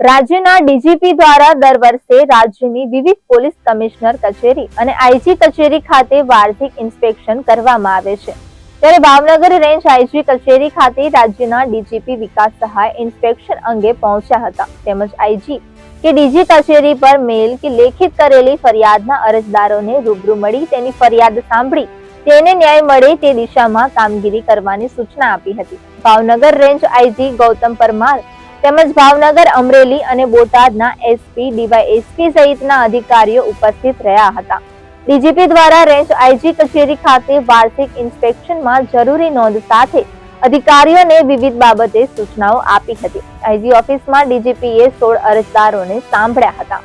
રાજ્યના ડીજીપી દ્વારા દર વર્ષે રાજ્યની વિવિધ પોલીસ કમિશનર કચેરી અને આઈજી કચેરી ખાતે વાર્ષિક ઇન્સ્પેક્શન કરવામાં આવે છે। ત્યારે ભાવનગર રેન્જ આઈજી કચેરી ખાતે રાજ્યના ડીજીપી વિકાસ સહાય ઇન્સ્પેક્શન અંગે પહોંચ્યા હતા। તેમજ આઈજી કે ડીજી કચેરી પર મેલ કે લેખિત કરેલી ફરિયાદના અરજદારોને રૂબરૂ મળી તેની ફરિયાદ સાંભળી તેને ન્યાય મળે તે દિશામાં કામગીરી કરવાની સૂચના આપી હતી। ભાવનગર રેન્જ આઈજી ગૌતમ પરમાર તેમજ ભાવનગર, અમરેલી અને બોટાદના એસપી, ડીવાયએસપી સહિતના અધિકારીઓ ઉપસ્થિત રહ્યા હતા। ડીજીપી દ્વારા રેન્જ આઈજી કચેરી ખાતે વાર્ષિક ઇન્સ્પેક્શનમાં જરૂરી નોંધ સાથે અધિકારીઓને વિવિધ બાબતે સૂચનાઓ આપી હતી। આઈજી ઓફિસમાં ડીજીપીએ 16 અરજદારોને સાંભળ્યા હતા।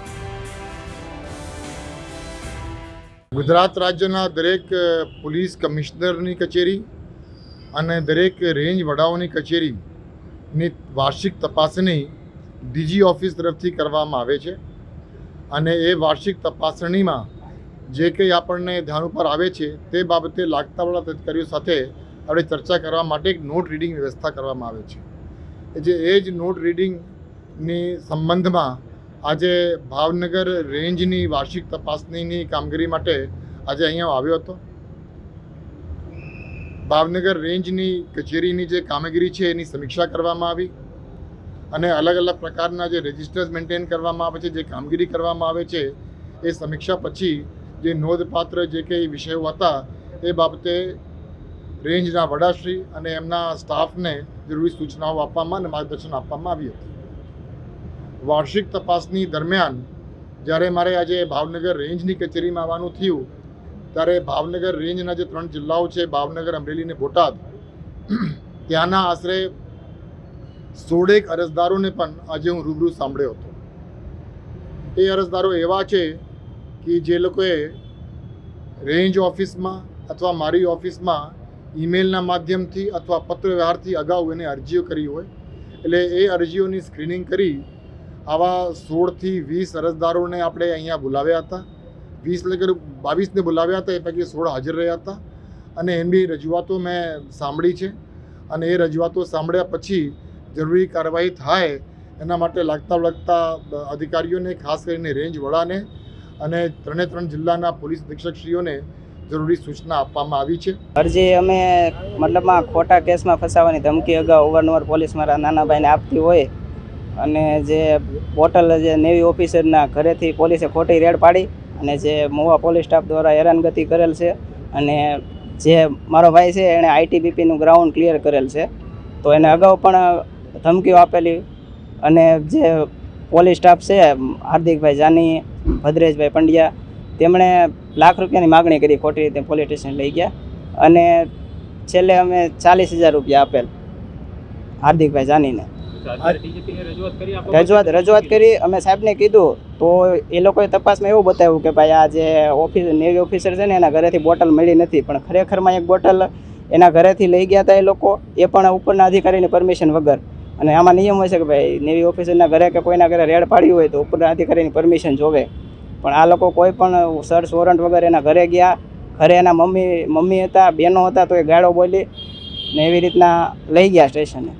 ગુજરાત રાજ્યના દરેક પોલીસ કમિશનરની કચેરી અને દરેક રેન્જ વડાઓની કચેરીની વાર્ષિક તપાસણી ડીજી ઓફિસ તરફથી કરવામાં આવે છે અને એ વાર્ષિક તપાસણીમાં જે કંઈ આપણને ધ્યાન ઉપર આવે છે તે બાબતે લાગતાવળા અધિકારીઓ સાથે આપણે ચર્ચા કરવા માટે એક નોટ રીડિંગ વ્યવસ્થા કરવામાં આવે છે। એ જ નોટ રીડિંગની સંબંધમાં આજે ભાવનગર રેન્જની વાર્ષિક તપાસણીની કામગીરી માટે આજે અહીંયા આવ્યો હતો। ભાવનગર રેન્જની કચેરીની જે કામગીરી છે એની સમીક્ષા કરવામાં આવી અને અલગ અલગ પ્રકારના જે રજિસ્ટર્સ મેન્ટેન કરવામાં આવે છે, જે કામગીરી કરવામાં આવે છે, એ સમીક્ષા પછી જે નોંધપાત્ર જે કંઈ વિષયો હતા એ બાબતે રેન્જના વડાશ્રી અને એમના સ્ટાફને જરૂરી સૂચનાઓ આપવામાં અને માર્ગદર્શન આપવામાં આવ્યું હતું। વાર્ષિક તપાસની દરમિયાન જ્યારે મારે આજે ભાવનગર રેન્જની કચેરીમાં આવવાનું થયું ત્યારે ભાવનગર રેન્જના જે 3 જિલ્લાઓ છે, ભાવનગર, અમરેલી અને બોટાદ, ત્યાંના આશરે 16 અરજદારોને પણ આજે હું રૂબરૂ સાંભળ્યો હતો। એ અરજદારો એવા છે કે જે લોકોએ રેન્જ ઓફિસમાં અથવા મારી ઓફિસમાં ઈમેલના માધ્યમથી અથવા પત્ર વ્યવહારથી અગાઉ એને અરજીઓ કરી હોય, એટલે એ અરજીઓની સ્ક્રીનિંગ કરી આવા 16 થી 20 અરજદારોને આપણે અહીંયા બોલાવ્યા હતા। 22ને બોલાવ્યા હતા, એ પૈકી 16 હાજર રહ્યા હતા અને એમની રજૂઆતો મેં સાંભળી છે અને એ રજૂઆતો સાંભળ્યા પછી જરૂરી કાર્યવાહી થાય એના માટે લાગતા અધિકારીઓને, ખાસ કરીને રેન્જ વડાને અને 3 જિલ્લાના પોલીસ અધિક્ષકશ્રીઓને જરૂરી સૂચના આપવામાં આવી છે। અરજી અમે મતલબમાં ખોટા કેસમાં ફસાવાની ધમકી અગાઉ અવારનવાર પોલીસ મારા નાના ભાઈને આપતી હોય અને જે બોટલ જે નેવી ઓફિસરના ઘરેથી પોલીસે ખોટી રેડ પાડી અને જે મોવા પોલીસ સ્ટાફ દ્વારા હેરાનગતિ કરેલ છે અને જે મારો ભાઈ છે એણે આઈટીબીપીનું ગ્રાઉન્ડ ક્લિયર કરેલ છે, તો એને અગાઉ પણ ધમકીઓ આપેલી અને જે પોલીસ સ્ટાફ છે હાર્દિકભાઈ જાની, ભદ્રેશભાઈ પંડ્યા, તેમણે લાખ રૂપિયાની માગણી કરી, ખોટી રીતે પોલીસ સ્ટેશન લઈ ગયા અને છેલ્લે અમે 40,000 રૂપિયા આપેલ હાર્દિકભાઈ જાનીને। રજૂઆત કરી અમે સાહેબને કીધું તો એ લોકોએ તપાસમાં એવું બતાવ્યું કે ભાઈ આ જે નેવી ઓફિસર છે ને એના ઘરેથી બોટલ મળી નથી, પણ ખરેખરમાં એક બોટલ એના ઘરેથી લઈ ગયા હતા એ લોકો, એ પણ ઉપરના અધિકારીની પરમિશન વગર। અને આમાં નિયમ હોય છે કે ભાઈ નેવી ઓફિસરના ઘરે કે કોઈના ઘરે રેડ પાડ્યું હોય તો ઉપરના અધિકારીની પરમિશન જોવે, પણ આ લોકો કોઈ પણ સર્ચ વોરંટ વગર એના ઘરે ગયા। ઘરે એના મમ્મી હતા, બહેનો હતા, તો એ ગાળો બોલી ને એવી રીતના લઈ ગયા સ્ટેશને।